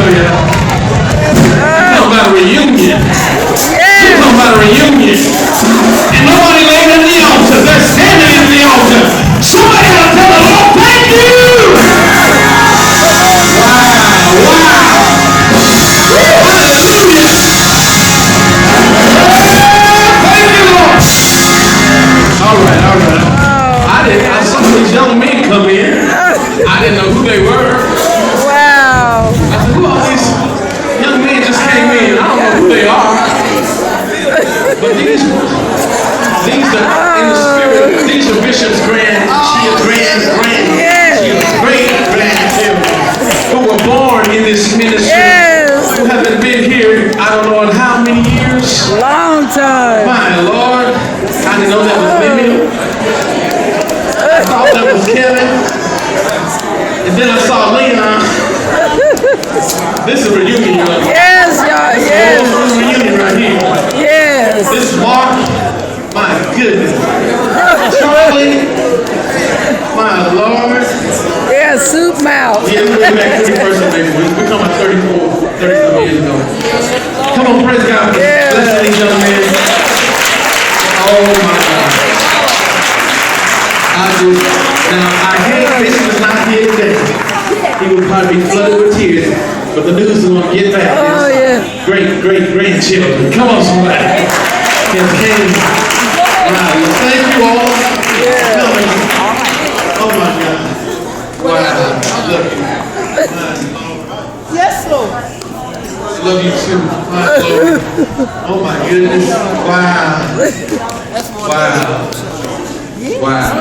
tell you. You're talking about a reunion. You're talking about a reunion. And nobody laid at the altar. They're standing at the altar. Somebody ought to tell the Lord, thank you. All right. I saw these young men come in. I didn't know who they were. Wow. I said, who all these young men just came in? I don't know who they are. But these are in the spirit. These are Bishop's great grandchildren who were born in this ministry. Who haven't been here, I don't know in how many years. Long time. My Lord. I didn't know that was Mimi. I thought that was Kevin. And then I saw Leon. This is a reunion, y'all. Yes, y'all. Yes. This is a reunion right here. Yes. This is Mark. My goodness. Charlie. My Lord. Yeah, soup mouth. Yeah, we're back 31st of April. We're talking about 34 years ago. Come on, praise God. Yeah. Bless these young men. Oh my God. Now, I hate Bishop is not here today. He will probably be flooded with tears, but the news is going to get back. Oh, yeah. Great grandchildren. Come on, somebody. Thank you all. Yeah. Oh my God. Wow. I love you. Yes, Lord. I love you too. My Lord. Oh my goodness. Wow. Wow. Wow.